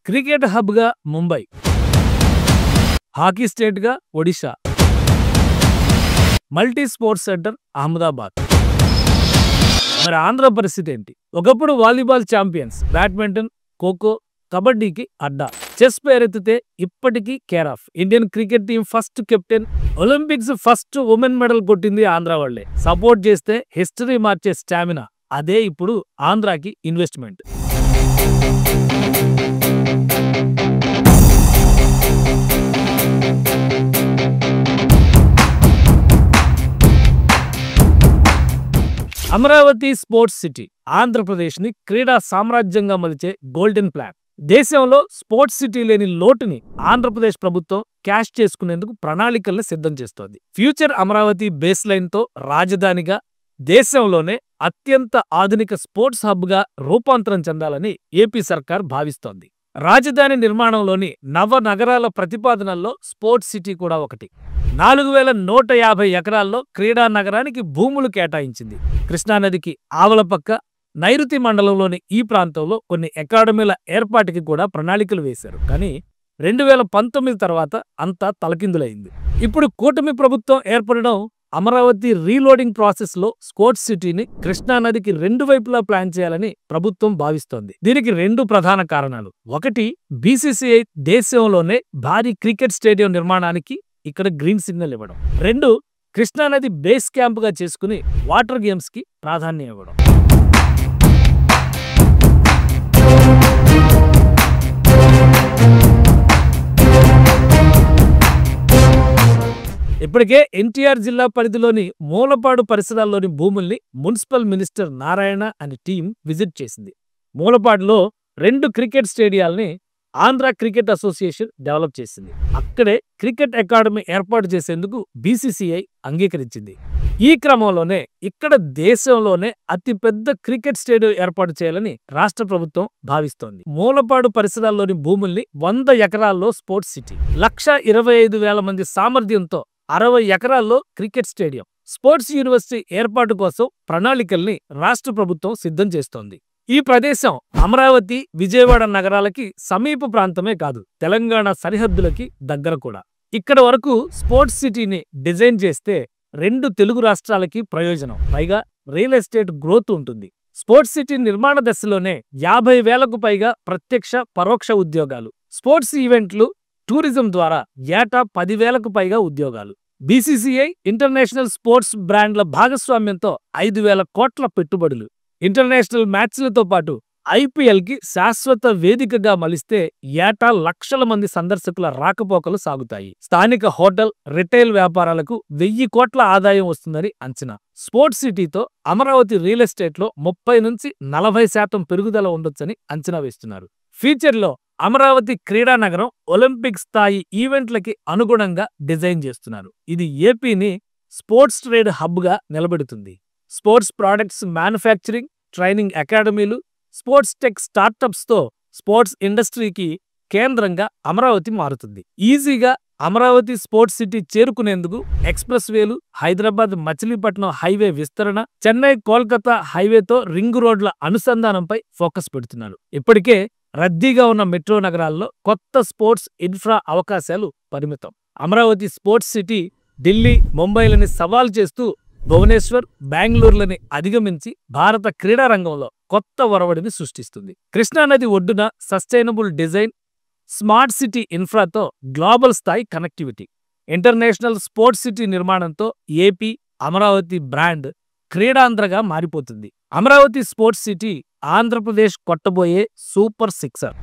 Cricket హబ్గా Mumbai, hockey స్టేట్గా Odisha, multi sports centre Ahmedabad. మరి ఆంధ్ర పరిస్థితి ఏంటి? ఒకప్పుడు వాలీబాల్ ఛాంపియన్స్, బ్యాడ్మింటన్, ఖోఖో, కబడ్డీకి అడ్డా, చెస్ పేరెత్తితే ఇప్పటికీ care of. Indian cricket team first captain, Olympics first women medal కొట్టింది ఆంధ్ర వాళ్లే. సపోర్ట్ చేస్తే హిస్టరీ మార్చే స్టామినా, అదే ఇప్పుడు ఆంధ్రాకి investment. Amaravati sports city Andhra Pradesh ని క్రీడా సామ్రాజ్యంగా మలిచే గోల్డెన్ ప్లాన్. దేశంలో స్పోర్ట్స్ సిటీ లేని లోటుని ఆంధ్రప్రదేశ్ ప్రభుత్వం క్యాష్ చేసుకునేందుకు ప్రణాళికల్ని సిద్ధం చేస్తోంది. ఫ్యూచర్ అమరావతి బేస్ లైన్ తో రాజధానిగా, దేశంలోనే అత్యంత ఆధునిక స్పోర్ట్స్ హబ్ గా రూపాంతరం చెందాలని ఏపీ సర్కార్ భావిస్తోంది. రాజధాని నిర్మాణంలోని నవ నగరాల ప్రతిపాదనల్లో స్పోర్ట్స్ సిటీ కూడా ఒకటి. 4150 ఎకరాల్లో క్రీడా నగరానికి భూములు కేటాయించింది. కృష్ణానదికి ఆవలపక్క నైరుతి మండలంలోని ఈ ప్రాంతంలో కొన్ని అకాడమీల ఏర్పాటుకి కూడా ప్రణాళికలు వేశారు. కానీ 2019 తర్వాత అంతా తలకిందులైంది. ఇప్పుడు కూటమి ప్రభుత్వం ఏర్పడడం అమరావతి రీలోడింగ్ ప్రాసెస్ లో స్పోర్ట్స్ సిటీని కృష్ణానదికి 2 వైపులా ప్లాన్ చేయాలని ప్రభుత్వం భావిస్తోంది. దీనికి 2 ప్రధాన కారణాలు. ఒకటి, బీసీసీఐ దేశంలోనే భారీ క్రికెట్ స్టేడియం నిర్మాణానికి ఇక్కడ గ్రీన్ సిగ్నల్ ఇవ్వడం. 2, కృష్ణానది బేస్ క్యాంప్ గా చేసుకుని వాటర్ గేమ్స్ కి ప్రాధాన్యం ఇవ్వడం. ఇప్పటికే ఎన్టీఆర్ జిల్లా పరిధిలోని మూలపాడు పరిసరాల్లోని భూముల్ని మున్సిపల్ మినిస్టర్ నారాయణ అనే టీం విజిట్ చేసింది. మూలపాడులో 2 క్రికెట్ స్టేడియాల్ని ఆంధ్ర క్రికెట్ అసోసియేషన్ డెవలప్ చేసింది. అక్కడే క్రికెట్ అకాడమీ ఏర్పాటు చేసేందుకు బీసీసీఐ అంగీకరించింది. ఈ క్రమంలోనే ఇక్కడ దేశంలోనే అతిపెద్ద క్రికెట్ స్టేడియం ఏర్పాటు చేయాలని రాష్ట్ర ప్రభుత్వం భావిస్తోంది. మూలపాడు పరిసరాల్లోని భూముల్ని 100 ఎకరాల్లో స్పోర్ట్స్ సిటీ, 1,25,000 మంది సామర్థ్యంతో 60 ఎకరాల్లో క్రికెట్ స్టేడియం, స్పోర్ట్స్ యూనివర్సిటీ ఏర్పాటు కోసం ప్రణాళికల్ని రాష్ట్ర ప్రభుత్వం సిద్ధం చేస్తోంది. ఈ ప్రదేశం అమరావతి, విజయవాడ నగరాలకి సమీప ప్రాంతమే కాదు, తెలంగాణ సరిహద్దులకి దగ్గర కూడా. ఇక్కడ వరకు స్పోర్ట్స్ సిటీని డిజైన్ చేస్తే 2 తెలుగు రాష్ట్రాలకి ప్రయోజనం. పైగా రియల్ ఎస్టేట్ గ్రోత్ ఉంటుంది. స్పోర్ట్స్ సిటీ నిర్మాణ దశలోనే 50,000కు పైగా ప్రత్యక్ష, పరోక్ష ఉద్యోగాలు, స్పోర్ట్స్ ఈవెంట్లు, టూరిజం ద్వారా ఏటా 10,000కు పైగా ఉద్యోగాలు. బీసీసీఐ ఇంటర్నేషనల్ స్పోర్ట్స్ బ్రాండ్ల భాగస్వామ్యంతో 5,000 కోట్ల పెట్టుబడులు. ఇంటర్నేషనల్ మ్యాచ్లతో పాటు ఐపీఎల్ కి శాశ్వత వేదికగా మలిస్తే ఏటా లక్షల మంది సందర్శకుల రాకపోకలు సాగుతాయి. స్థానిక హోటల్, రిటైల్ వ్యాపారాలకు 1,000 కోట్ల ఆదాయం వస్తుందని అంచనా. స్పోర్ట్స్ సిటీతో అమరావతి రియల్ ఎస్టేట్ లో 30 నుంచి 40% పెరుగుదల ఉండొచ్చని అంచనా వేస్తున్నారు. ఫ్యూచర్లో అమరావతి క్రీడా నగరం ఒలింపిక్ స్థాయి ఈవెంట్లకి అనుగుణంగా డిజైన్ చేస్తున్నారు. ఇది ఏపీని స్పోర్ట్స్ ట్రేడ్ హబ్ గా నిలబెడుతుంది. స్పోర్ట్స్ ప్రొడక్ట్స్ మ్యానుఫ్యాక్చరింగ్, ట్రైనింగ్ అకాడమీలు, స్పోర్ట్స్ టెక్ స్టార్టప్స్ తో స్పోర్ట్స్ ఇండస్ట్రీకి కేంద్రంగా అమరావతి మారుతుంది. ఈజీగా అమరావతి స్పోర్ట్స్ సిటీ చేరుకునేందుకు ఎక్స్ప్రెస్ వేలు, హైదరాబాద్ మచిలీపట్నం హైవే విస్తరణ, చెన్నై కోల్కతా హైవేతో రింగ్ రోడ్ల అనుసంధానంపై ఫోకస్ పెడుతున్నారు. ఇప్పటికే రద్దీగా ఉన్న మెట్రో నగరాల్లో కొత్త స్పోర్ట్స్ ఇన్ఫ్రా అవకాశాలు పరిమితం. అమరావతి స్పోర్ట్స్ సిటీ ఢిల్లీ, ముంబైలని సవాల్ చేస్తూ భువనేశ్వర్, బెంగళూరులని అధిగమించి భారత క్రీడా రంగంలో కొత్త ఒరవడిని సృష్టిస్తుంది. కృష్ణానది ఒడ్డున సస్టైనబుల్ డిజైన్, స్మార్ట్ సిటీ ఇన్ఫ్రాతో గ్లోబల్ స్థాయి కనెక్టివిటీ, ఇంటర్నేషనల్ స్పోర్ట్స్ సిటీ నిర్మాణంతో ఏపీ అమరావతి బ్రాండ్ క్రీడాంధ్రగా మారిపోతుంది. అమరావతి స్పోర్ట్స్ సిటీ ఆంధ్రప్రదేశ్ కొట్టబోయే సూపర్ సిక్సర్.